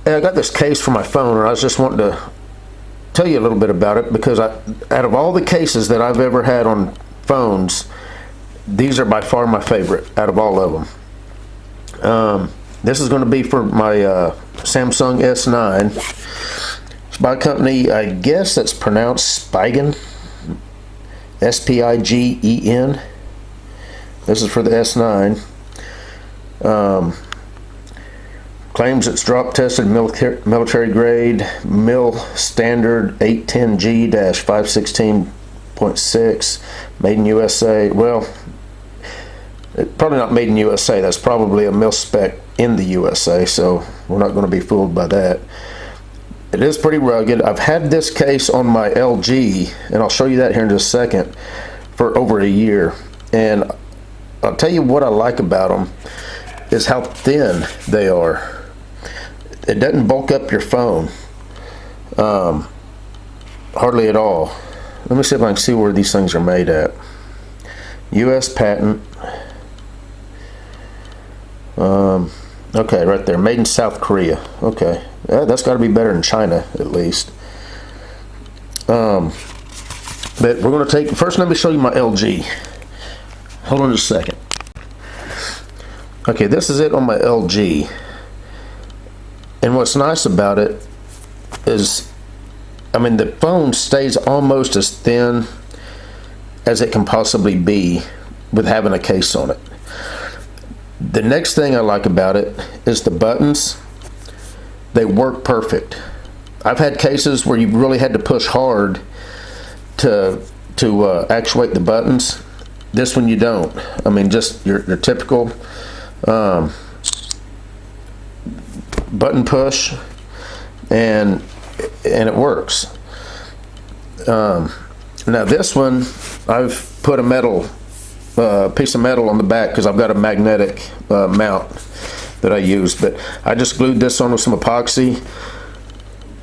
Hey, I got this case for my phone, and I was just wanting to tell you a little bit about it because out of all the cases that I've ever had on phones, these are by far my favorite out of all of them. This is going to be for my Samsung S9. It's by a company, I guess that's pronounced Spigen, S-P-I-G-E-N. This is for the S9. Claims it's drop tested military grade, mil standard 810G-516.6, made in USA. Well, probably not made in USA. That's probably a mil spec in the USA, so we're not going to be fooled by that. It is pretty rugged. I've had this case on my LG, and I'll show you that here in just a second, for over a year. And I'll tell you what I like about them is how thin they are. It doesn't bulk up your phone hardly at all. Let me see if I can see where these things are made at. US patent. Okay, right there, made in South Korea. Okay, that's got to be better than China at least. But we're going to take, first let me show you my LG. Hold on just a second. Okay, this is it on my LG. And what's nice about it is, I mean, the phone stays almost as thin as it can possibly be with having a case on it. The next thing I like about it is the buttons. They work perfect. I've had cases where you really had to push hard to actuate the buttons. This one you don't. I mean, just your typical button push, and it works. Now this one, I've put a metal piece of metal on the back because I've got a magnetic mount that I use, but I just glued this on with some epoxy.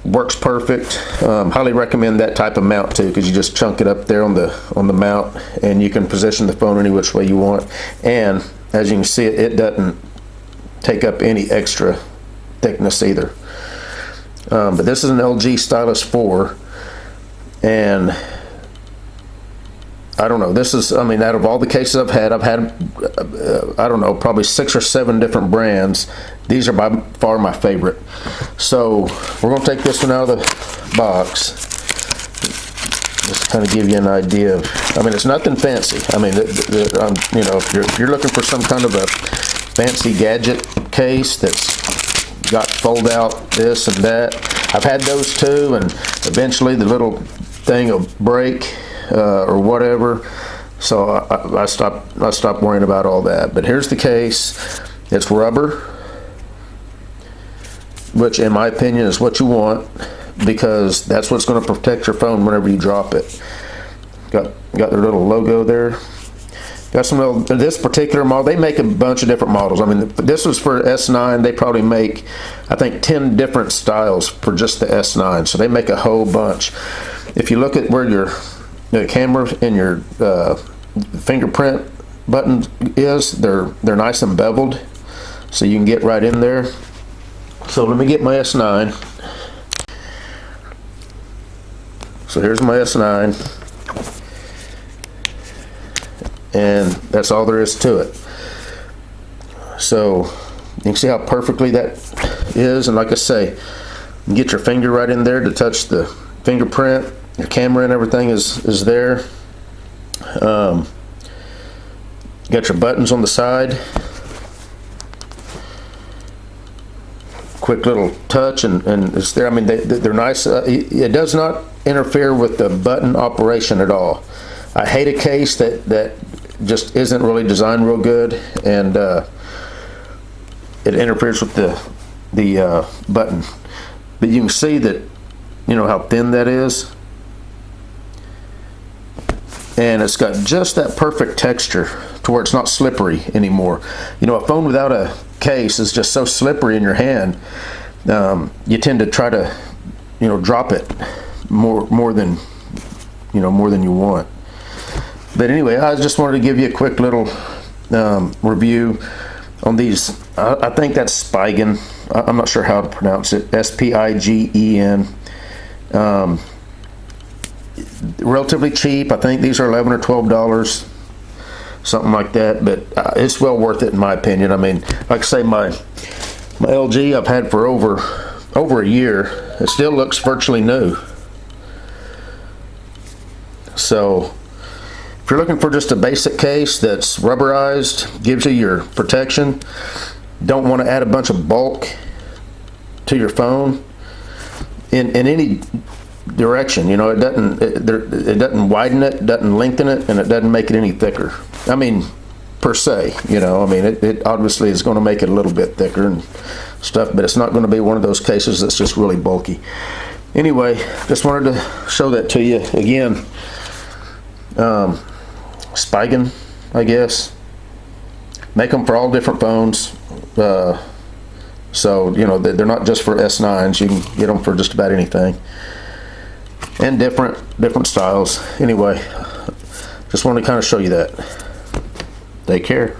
Works perfect. Highly recommend that type of mount too, because you just chunk it up there on the mount, and you can position the phone any which way you want. And as you can see, it doesn't take up any extra thickness either. But this is an LG Stylus 4, and I don't know, this is, I mean, out of all the cases I've had I don't know, probably 6 or 7 different brands. These are by far my favorite. So we're going to take this one out of the box, just kind of give you an idea of, I mean, it's nothing fancy. I mean, you know, if you're looking for some kind of a fancy gadget case that's got fold out this and that, I've had those too, and eventually the little thing will break or whatever, so I stopped worrying about all that. But here's the case. It's rubber, which in my opinion is what you want, because that's what's going to protect your phone whenever you drop it. Got their little logo there. Got some little, this particular model, they make a bunch of different models. I mean, this was for S9. They probably make, I think, 10 different styles for just the S9. So they make a whole bunch. If you look at where your camera and your fingerprint button is, they're nice and beveled, so you can get right in there. So let me get my S9. So here's my S9. And that's all there is to it. So you can see how perfectly that is, and like I say, you get your finger right in there to touch the fingerprint. Your camera and everything is there. Got your buttons on the side. Quick little touch, and it's there. I mean, they're nice. It does not interfere with the button operation at all. I hate a case that just isn't really designed real good, and it interferes with the button. But you can see that, you know, how thin that is, and it's got just that perfect texture to where it's not slippery anymore. You know, a phone without a case is just so slippery in your hand. You tend to try to, you know, drop it more than you want. But anyway, I just wanted to give you a quick little review on these. I think that's Spigen. I'm not sure how to pronounce it, Spigen. Relatively cheap. I think these are $11 or $12, something like that, but it's well worth it in my opinion. I mean, like I say, my LG I've had for over a year. It still looks virtually new. So if you're looking for just a basic case that's rubberized, gives you your protection, don't want to add a bunch of bulk to your phone in any direction, you know, it doesn't widen it, doesn't lengthen it, and it doesn't make it any thicker. I mean, per se, you know, I mean, it obviously is going to make it a little bit thicker and stuff, but it's not going to be one of those cases that's just really bulky. Anyway, just wanted to show that to you again. Spigen, I guess, make them for all different phones. So you know, they're not just for S9s. You can get them for just about anything, and different styles. Anyway, just wanted to kind of show you that. Take care.